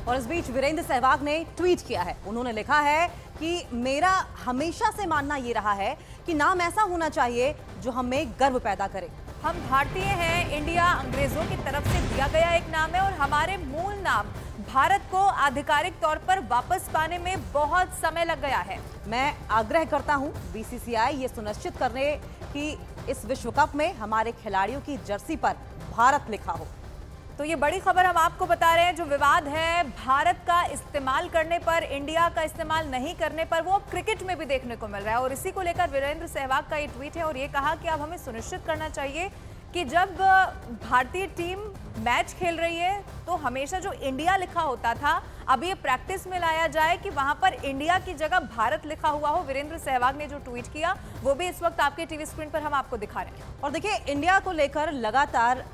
और इस बीच वीरेंद्र सहवाग ने ट्वीट किया है। उन्होंने लिखा है कि मेरा हमेशा से मानना ये रहा है कि नाम ऐसा होना चाहिए जो हमें गर्व पैदा करे। हम भारतीय हैं, इंडिया अंग्रेजों की तरफ से दिया गया एक नाम है और हमारे मूल नाम भारत को आधिकारिक तौर पर वापस पाने में बहुत समय लग गया है। मैं आग्रह करता हूं बीसीसीआई ये सुनिश्चित करने कि इस विश्व कप में हमारे खिलाड़ियों की जर्सी पर भारत लिखा हो। तो ये बड़ी खबर हम आपको बता रहे हैं। जो विवाद है भारत का इस्तेमाल करने पर, इंडिया का इस्तेमाल नहीं करने पर, वो क्रिकेट में भी देखने को मिल रहा है और इसी को लेकर वीरेंद्र सहवाग का ये ट्वीट है और ये कहा कि अब हमें सुनिश्चित करना चाहिए कि जब भारतीय टीम मैच खेल रही है तो हमेशा जो इंडिया लिखा होता था अब ये प्रैक्टिस में लाया जाए कि वहां पर इंडिया की जगह भारत लिखा हुआ हो। वीरेंद्र सहवाग ने जो ट्वीट किया वो भी इस वक्त आपके टीवी स्क्रीन पर हम आपको दिखा रहे हैं। और देखिए, इंडिया को लेकर लगातार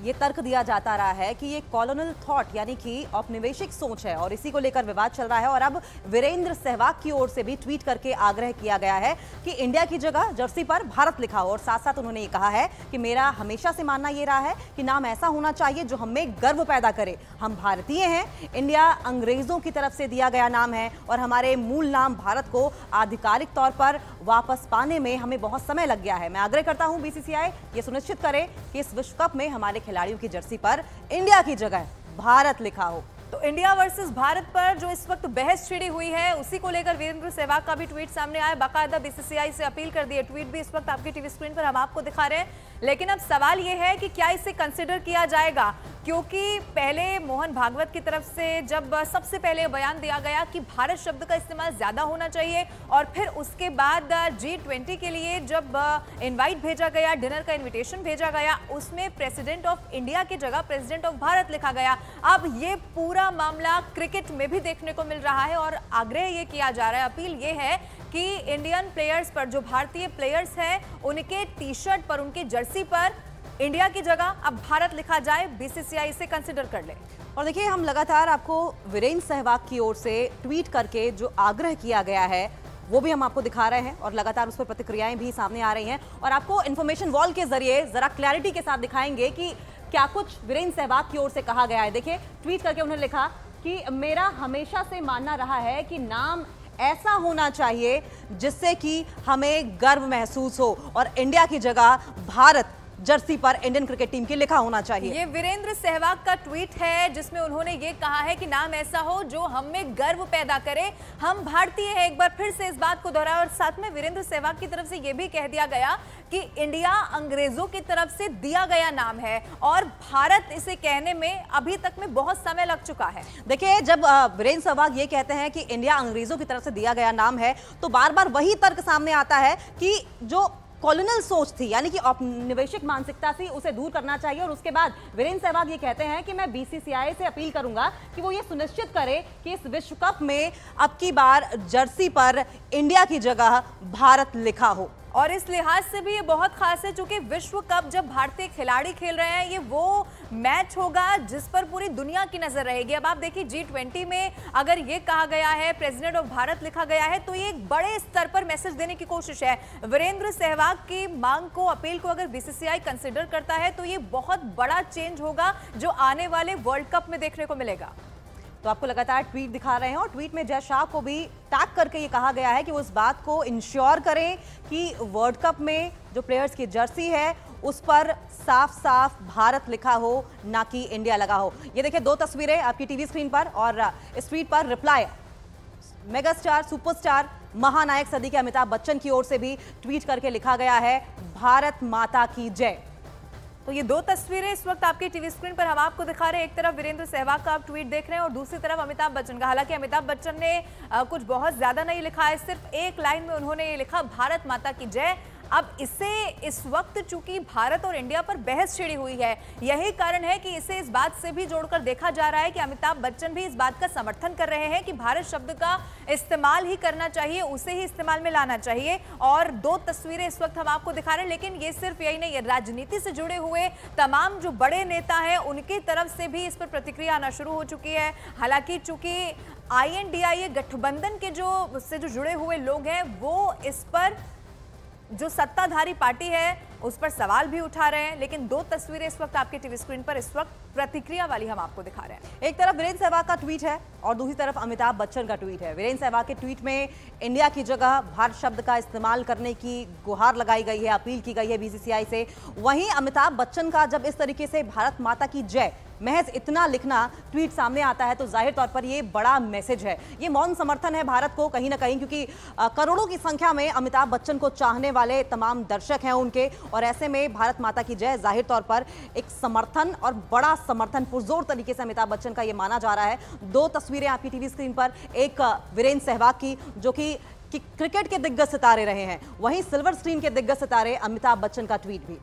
ये तर्क दिया जाता रहा है कि ये कॉलोनियल थॉट यानी कि औपनिवेशिक सोच है और इसी को लेकर विवाद चल रहा है। और अब वीरेंद्र सहवाग की ओर से भी ट्वीट करके आग्रह किया गया है कि इंडिया की जगह जर्सी पर भारत लिखा हो। और साथ साथ उन्होंने ये कहा है कि मेरा हमेशा से मानना ये रहा है कि नाम ऐसा होना चाहिए जो हमें गर्व पैदा करे। हम भारतीय हैं, इंडिया अंग्रेजों की तरफ से दिया गया नाम है और हमारे मूल नाम भारत को आधिकारिक तौर पर वापस पाने में हमें बहुत समय लग गया है। मैं आग्रह करता हूं बीसीसीआई ये सुनिश्चित करे कि इस विश्व कप में हमारे खिलाड़ियों की जर्सी पर इंडिया की जगह भारत लिखा हो। तो इंडिया वर्सेस भारत पर जो इस वक्त बहस छिड़ी हुई है उसी को लेकर वीरेंद्र सहवाग का भी ट्वीट सामने आया। बाकायदा बीसीसीआई से अपील कर दी है। ट्वीट भी इस वक्त आपकी टीवी स्क्रीन पर हम आपको दिखा रहे हैं। लेकिन अब सवाल यह है कि क्या इसे कंसिडर किया जाएगा, क्योंकि पहले मोहन भागवत की तरफ से जब सबसे पहले बयान दिया गया कि भारत शब्द का इस्तेमाल ज्यादा होना चाहिए और फिर उसके बाद G20 के लिए जब इनवाइट भेजा गया, डिनर का इन्विटेशन भेजा गया, उसमें प्रेसिडेंट ऑफ इंडिया की जगह प्रेसिडेंट ऑफ भारत लिखा गया। अब ये पूरा मामला क्रिकेट में भी देखने को मिल रहा है और आग्रह ये किया जा रहा है, अपील ये है कि इंडियन प्लेयर्स पर, जो भारतीय प्लेयर्स हैं, उनके टी शर्ट पर, उनकी जर्सी पर इंडिया की जगह अब भारत लिखा जाए। बीसीसीआई इसे कंसिडर कर ले। और देखिए, हम लगातार आपको वीरेंद्र सहवाग की ओर से ट्वीट करके जो आग्रह किया गया है वो भी हम आपको दिखा रहे हैं और लगातार उस पर प्रतिक्रियाएं भी सामने आ रही हैं और आपको इन्फॉर्मेशन वॉल के जरिए जरा क्लैरिटी के साथ दिखाएंगे कि क्या कुछ वीरेंद्र सहवाग की ओर से कहा गया है। देखिए, ट्वीट करके उन्होंने लिखा कि मेरा हमेशा से मानना रहा है कि नाम ऐसा होना चाहिए जिससे कि हमें गर्व महसूस हो और इंडिया की जगह भारत जर्सी पर इंडियन क्रिकेट टीम के लिखा होना चाहिए। ये वीरेंद्र सहवाग का ट्वीट है जिसमें उन्होंने ये कहा है कि नाम ऐसा हो जो हमें गर्व पैदा करे। हम भारतीय हैं, एक बार फिर से इस बात को दोहराया और साथ में वीरेंद्र सहवाग की तरफ से ये भी कह दिया गया कि इंडिया अंग्रेजों की तरफ से दिया गया नाम है और भारत इसे कहने में अभी तक में बहुत समय लग चुका है। देखिए, जब वीरेंद्र सहवाग ये कहते हैं कि इंडिया अंग्रेजों की तरफ से दिया गया नाम है तो बार बार वही तर्क सामने आता है कि जो कॉलोनियल सोच थी यानी कि औपनिवेशिक मानसिकता थी उसे दूर करना चाहिए। और उसके बाद वीरेंद्र सहवाग ये कहते हैं कि मैं बीसीसीआई से अपील करूंगा कि वो ये सुनिश्चित करे कि इस विश्व कप में अब की बार जर्सी पर इंडिया की जगह भारत लिखा हो। और इस लिहाज से भी ये बहुत खास है क्योंकि विश्व कप जब भारतीय खिलाड़ी खेल रहे हैं, ये वो मैच होगा जिस पर पूरी दुनिया की नजर रहेगी। अब आप देखिए, G20 में अगर ये कहा गया है, प्रेसिडेंट ऑफ भारत लिखा गया है, तो ये एक बड़े स्तर पर मैसेज देने की कोशिश है। वीरेंद्र सहवाग की मांग को, अपील को अगर बीसीसीआई कंसिडर करता है तो ये बहुत बड़ा चेंज होगा जो आने वाले वर्ल्ड कप में देखने को मिलेगा। तो आपको लगातार ट्वीट दिखा रहे हैं और ट्वीट में जय शाह को भी टैग करके ये कहा गया है कि वो इस बात को इंश्योर करें कि वर्ल्ड कप में जो प्लेयर्स की जर्सी है उस पर साफ साफ भारत लिखा हो, ना कि इंडिया लगा हो। ये देखिए, दो तस्वीरें आपकी टीवी स्क्रीन पर और इस ट्वीट पर रिप्लाई मेगा स्टार, सुपरस्टार, महानायक सदी के अमिताभ बच्चन की ओर से भी ट्वीट करके लिखा गया है, भारत माता की जय। तो ये दो तस्वीरें इस वक्त आपकी टीवी स्क्रीन पर हम आपको दिखा रहे हैं। एक तरफ वीरेंद्र सहवाग का आप ट्वीट देख रहे हैं और दूसरी तरफ अमिताभ बच्चन का। हालांकि अमिताभ बच्चन ने कुछ बहुत ज्यादा नहीं लिखा है, सिर्फ एक लाइन में उन्होंने ये लिखा, भारत माता की जय। अब इसे इस वक्त चूंकि भारत और इंडिया पर बहस छिड़ी हुई है, यही कारण है कि इसे इस बात से भी जोड़कर देखा जा रहा है कि अमिताभ बच्चन भी इस बात का समर्थन कर रहे हैं कि भारत शब्द का इस्तेमाल ही करना चाहिए, उसे ही इस्तेमाल में लाना चाहिए। और दो तस्वीरें इस वक्त हम आपको दिखा रहे हैं। लेकिन ये सिर्फ यही नहीं है, राजनीति से जुड़े हुए तमाम जो बड़े नेता हैं उनकी तरफ से भी इस पर प्रतिक्रिया आना शुरू हो चुकी है। हालांकि चूंकि INDIA गठबंधन के जो जुड़े हुए लोग हैं वो इस पर, जो सत्ताधारी पार्टी है उस पर सवाल भी उठा रहे हैं। लेकिन दो तस्वीरें इस वक्त आपके टीवी स्क्रीन पर इस वक्त प्रतिक्रिया वाली हम आपको दिखा रहे हैं। एक तरफ वीरेंद्र सहवाग का ट्वीट है और दूसरी तरफ अमिताभ बच्चन का ट्वीट है। वीरेंद्र सहवाग के ट्वीट में इंडिया की जगह भारत शब्द का इस्तेमाल करने की गुहार लगाई गई है, अपील की गई है बीसीसीआई से। वहीं अमिताभ बच्चन का जब इस तरीके से भारत माता की जय महज इतना लिखना ट्वीट सामने आता है तो जाहिर तौर पर ये बड़ा मैसेज है, ये मौन समर्थन है भारत को कहीं ना कहीं, क्योंकि करोड़ों की संख्या में अमिताभ बच्चन को चाहने वाले तमाम दर्शक हैं उनके, और ऐसे में भारत माता की जय जाहिर तौर पर एक समर्थन और बड़ा समर्थन पुरजोर तरीके से अमिताभ बच्चन का ये माना जा रहा है। दो तस्वीरें आपकी टीवी स्क्रीन पर, एक वीरेंद्र सहवाग की जो कि क्रिकेट के दिग्गज सितारे रहे हैं, वहीं सिल्वर स्क्रीन के दिग्गज सितारे अमिताभ बच्चन का ट्वीट भी।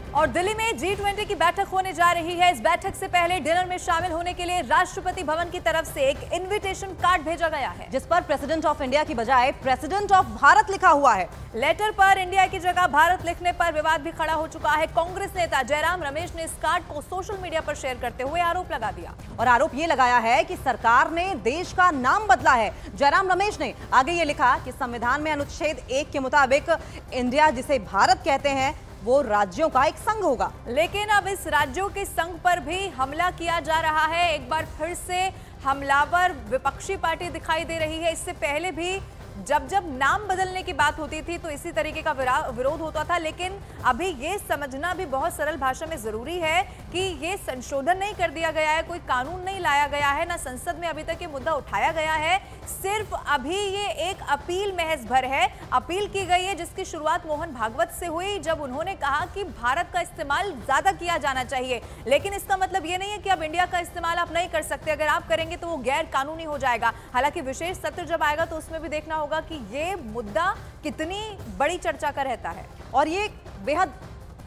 और दिल्ली में G20 की बैठक होने जा रही है। इस बैठक से पहले डिनर में शामिल होने के लिए राष्ट्रपति भवन की तरफ से एक इनविटेशन कार्ड भेजा गया है, जिस पर प्रेसिडेंट ऑफ इंडिया की बजाय प्रेसिडेंट ऑफ भारत लिखा हुआ है। लेटर पर इंडिया की जगह भारत लिखने पर विवाद भी खड़ा हो चुका है। कांग्रेस नेता जयराम रमेश ने इस कार्ड को सोशल मीडिया पर शेयर करते हुए आरोप लगा दिया, और आरोप ये लगाया है कि सरकार ने देश का नाम बदला है। जयराम रमेश ने आगे ये लिखा कि संविधान में अनुच्छेद 1 के मुताबिक इंडिया जिसे भारत कहते हैं वो राज्यों का एक संघ होगा। लेकिन अब इस राज्यों के संघ पर भी हमला किया जा रहा है। एक बार फिर से हमलावर विपक्षी पार्टी दिखाई दे रही है। इससे पहले भी जब जब नाम बदलने की बात होती थी तो इसी तरीके का विरोध होता था। लेकिन अभी ये समझना भी बहुत सरल भाषा में जरूरी है कि ये संशोधन नहीं कर दिया गया है, कोई कानून नहीं लाया गया है, ना संसद में अभी तक ये मुद्दा उठाया गया है। सिर्फ अभी ये एक अपील महज भर है। अपील की गई है जिसकी शुरुआत मोहन भागवत से हुई, जब उन्होंने कहा कि भारत का इस्तेमाल ज्यादा किया जाना चाहिए। लेकिन इसका मतलब ये नहीं है कि अब इंडिया का इस्तेमाल आप नहीं कर सकते। अगर आप करेंगे तो वो गैर कानूनी हो जाएगा। हालांकि विशेष सत्र जब आएगा तो उसमें भी देखना होगा कि ये मुद्दा कितनी बड़ी चर्चा का रहता है। और ये बेहद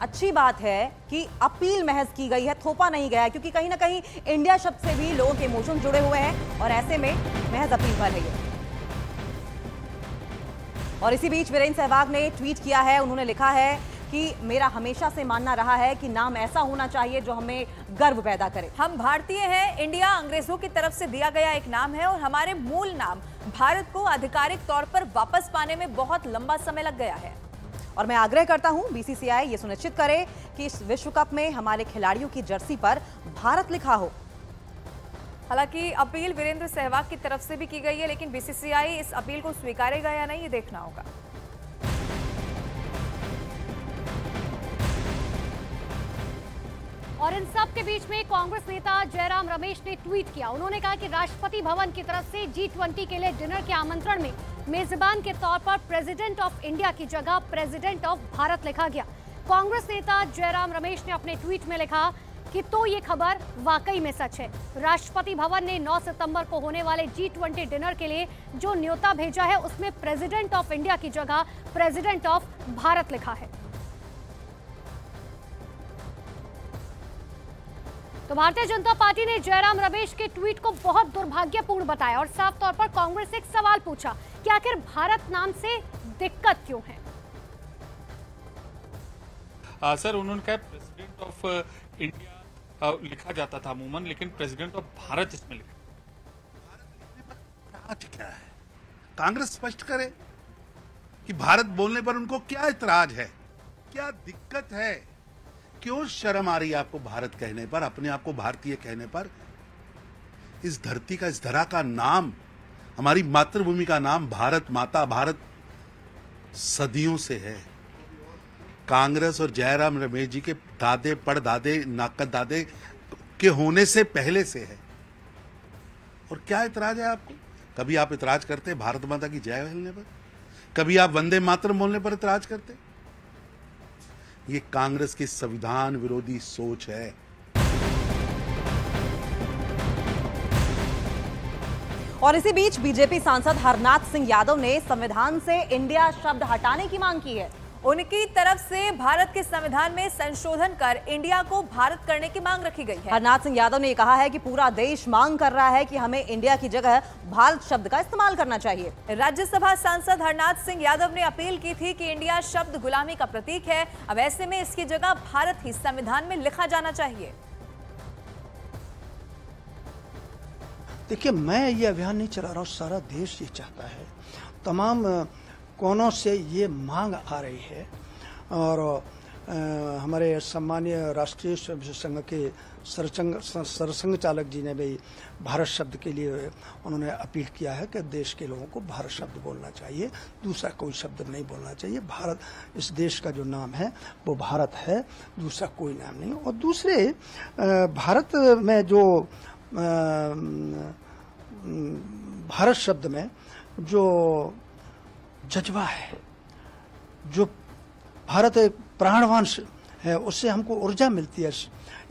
अच्छी बात है कि अपील महज की गई है, थोपा नहीं गया है, क्योंकि कहीं ना कहीं इंडिया शब्द से भी लोगों के इमोशन जुड़े हुए हैं और ऐसे में महज अपील कर रही है। और इसी बीच वीरेंद्र सहवाग ने ट्वीट किया है, उन्होंने लिखा है कि मेरा हमेशा से मानना रहा है कि नाम ऐसा होना चाहिए जो हमें गर्व पैदा करे। हम भारतीय हैं। इंडिया अंग्रेजों की तरफ से दिया गया एक नाम है और हमारे मूल नाम भारत को आधिकारिक तौर पर वापस पाने में बहुत लंबा समय लग गया है। और मैं आग्रह करता हूं बीसीसीआई ये सुनिश्चित करे कि इस विश्व कप में हमारे खिलाड़ियों की जर्सी पर भारत लिखा हो। हालांकि अपील वीरेंद्र सहवाग की तरफ से भी की गई है, लेकिन बीसीसीआई इस अपील को स्वीकारेगा या नहीं ये देखना होगा। और इन सब के बीच में कांग्रेस नेता जयराम रमेश ने ट्वीट किया। उन्होंने कहा कि राष्ट्रपति भवन की तरफ से G20 के लिए डिनर के आमंत्रण में मेजबान के तौर पर प्रेसिडेंट ऑफ इंडिया की जगह प्रेसिडेंट ऑफ भारत लिखा गया। कांग्रेस नेता जयराम रमेश ने अपने ट्वीट में लिखा कि तो ये खबर वाकई में सच है। राष्ट्रपति भवन ने 9 सितंबर को होने वाले G20 डिनर के लिए जो न्योता भेजा है उसमें प्रेसिडेंट ऑफ इंडिया की जगह प्रेसिडेंट ऑफ भारत लिखा है। तो भारतीय जनता पार्टी ने जयराम रमेश के ट्वीट को बहुत दुर्भाग्यपूर्ण बताया और साफ तौर पर कांग्रेस से एक सवाल पूछा कि आखिर भारत नाम से दिक्कत क्यों है। सर उन्होंने कहा प्रेसिडेंट ऑफ इंडिया लिखा जाता था अमूमन, लेकिन प्रेसिडेंट ऑफ भारत इसमें लिखा। भारत क्या है? कांग्रेस स्पष्ट करे कि भारत बोलने पर उनको क्या इतराज है, क्या दिक्कत है, क्यों शर्म आ रही है आपको भारत कहने पर, अपने आप को भारतीय कहने पर। इस धरती का, इस धरा का नाम, हमारी मातृभूमि का नाम भारत माता, भारत सदियों से है। कांग्रेस और जयराम रमेश जी के दादे पड़दादे नाकद दादे के होने से पहले से है। और क्या इतराज है आपको? कभी आप इतराज करते भारत माता की जय बोलने पर, कभी आप वंदे मातरम बोलने पर इतराज करते। ये कांग्रेस की संविधान विरोधी सोच है। और इसी बीच बीजेपी सांसद हरनाथ सिंह यादव ने संविधान से इंडिया शब्द हटाने की मांग की है। उनकी तरफ से भारत के संविधान में संशोधन कर इंडिया को भारत करने की मांग रखी गई है। हरनाथ सिंह यादव ने कहा है कि पूरा देश मांग कर रहा है कि हमें इंडिया की जगह भारत शब्द का इस्तेमाल करना चाहिए। राज्यसभा सांसद हरनाथ सिंह यादव ने अपील की थी कि इंडिया शब्द गुलामी का प्रतीक है, अब ऐसे में इसकी जगह भारत ही संविधान में लिखा जाना चाहिए। देखिए, मैं ये अभियान नहीं चला रहा हूँ, सारा देश ये चाहता है, तमाम कोनों से ये मांग आ रही है। और हमारे सम्मानीय राष्ट्रीय स्वयंसेवक संघ के सरसंघ चालक जी ने भी भारत शब्द के लिए उन्होंने अपील किया है कि देश के लोगों को भारत शब्द बोलना चाहिए, दूसरा कोई शब्द नहीं बोलना चाहिए। भारत, इस देश का जो नाम है वो भारत है, दूसरा कोई नाम नहीं। और दूसरे, भारत में जो भारत शब्द में जो जज्बा है, जो भारत एक प्राणवान है, उससे हमको ऊर्जा मिलती है,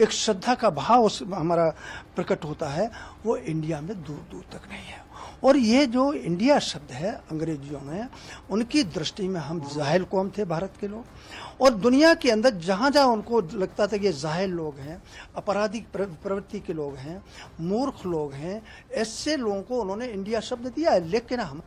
एक श्रद्धा का भाव उस हमारा प्रकट होता है, वो इंडिया में दूर दूर तक नहीं है। और ये जो इंडिया शब्द है, अंग्रेजियों में, उनकी दृष्टि में हम जाहिल कौम थे भारत के लोग, और दुनिया के अंदर जहाँ जहाँ उनको लगता था कि ये जाहिल लोग हैं, आपराधिक प्रवृत्ति के लोग हैं, मूर्ख लोग हैं, ऐसे लोगों को उन्होंने इंडिया शब्द दिया है। लेकिन हम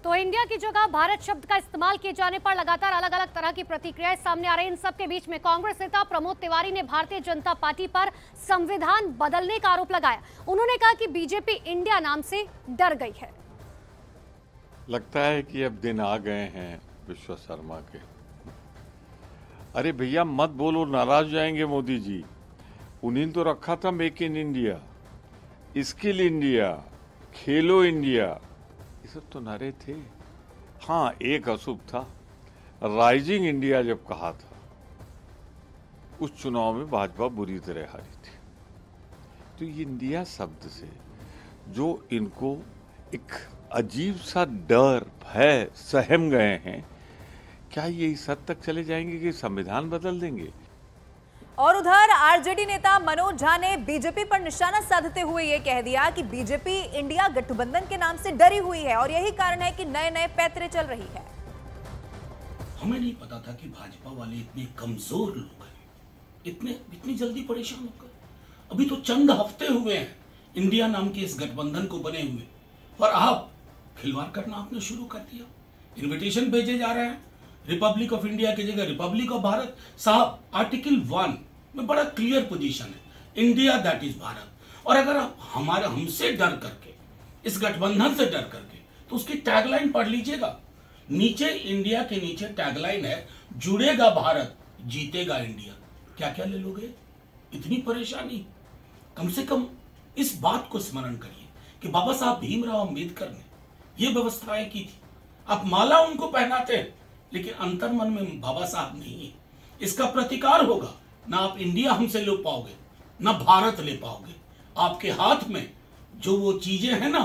तो इंडिया की जगह भारत शब्द का इस्तेमाल किए जाने पर लगातार अलग अलग तरह की प्रतिक्रियाएं सामने आ रही हैं। इन सबके बीच में कांग्रेस नेता प्रमोद तिवारी ने भारतीय जनता पार्टी पर संविधान बदलने का आरोप लगाया। उन्होंने कहा कि बीजेपी इंडिया नाम से डर गई है। लगता है कि अब दिन आ गए हैं विश्व शर्मा के। अरे भैया मत बोलो, नाराज हो जाएंगे मोदी जी। उन्हें तो रखा था make in India, skill India, Khelo India, ये सब तो नारे थे। हाँ, एक अशुभ था, राइजिंग इंडिया जब कहा था, उस चुनाव में भाजपा बुरी तरह हारी थी। तो ये इंडिया शब्द से जो इनको एक अजीब सा डर, भय सहम गए हैं, क्या ये इस हद तक चले जाएंगे कि संविधान बदल देंगे? और उधर आरजेडी नेता मनोज झा ने बीजेपी पर निशाना साधते हुए ये कह दिया कि बीजेपी इंडिया गठबंधन के नाम से डरी हुई है और यही कारण है कि नए नए पैतरे चल रही है। हमें नहीं पता था कि भाजपा वाले इतने कमजोर लोग हैं, इतनी जल्दी परेशान होकर। अभी तो चंद हफ्ते हुए हैं इंडिया नाम के इस गठबंधन को बने हुए, और आप खिलवाड़ करना आपने शुरू कर दिया। इन्विटेशन भेजे जा रहे हैं, रिपब्लिक ऑफ इंडिया की जगह रिपब्लिक ऑफ भारत। साहब, आर्टिकल 1 में बड़ा क्लियर पोजीशन है, इंडिया दैट इज भारत। और अगर आप हमसे डर करके, इस गठबंधन से डर करके, तो उसकी टैगलाइन पढ़ लीजिएगा। नीचे इंडिया के नीचे टैगलाइन है, जुड़ेगा भारत, जीतेगा इंडिया। क्या क्या ले लोगे? इतनी परेशानी? कम से कम इस बात को स्मरण करिए कि बाबा साहब भीमराव अंबेडकर ने ये व्यवस्थाएं की थी। आप माला उनको पहनाते हैं, लेकिन अंतर्मन में बाबा साहब नहीं है। इसका प्रतिकार होगा, ना आप इंडिया हमसे ले पाओगे, ना भारत ले पाओगे। आपके हाथ में जो वो चीजें हैं ना,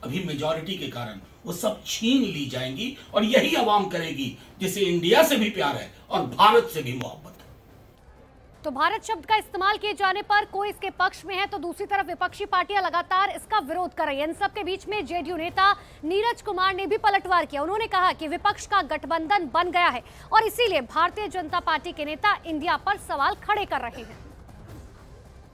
अभी मेजॉरिटी के कारण वो सब छीन ली जाएंगी, और यही आवाम करेगी जिसे इंडिया से भी प्यार है और भारत से भी मोहब्बत है। तो भारत शब्द का इस्तेमाल किए जाने पर कोई इसके पक्ष में है, तो दूसरी तरफ विपक्षी पार्टियां लगातार इसका विरोध कर रही हैं। इन सब के बीच में जेडीयू नेता नीरज कुमार ने भी पलटवार किया। उन्होंने कहा कि विपक्ष का गठबंधन बन गया है और इसीलिए भारतीय जनता पार्टी के नेता इंडिया पर सवाल खड़े कर रहे हैं।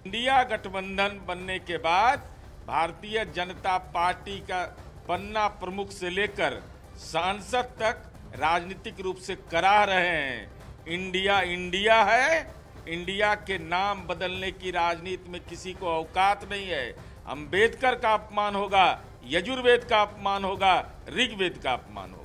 इंडिया गठबंधन बनने के बाद भारतीय जनता पार्टी का पन्ना प्रमुख से लेकर सांसद तक राजनीतिक रूप से करा रहे हैं, इंडिया इंडिया है। इंडिया के नाम बदलने की राजनीति में किसी को औकात नहीं है। अंबेडकर का अपमान होगा, यजुर्वेद का अपमान होगा, ऋग्वेद का अपमान होगा।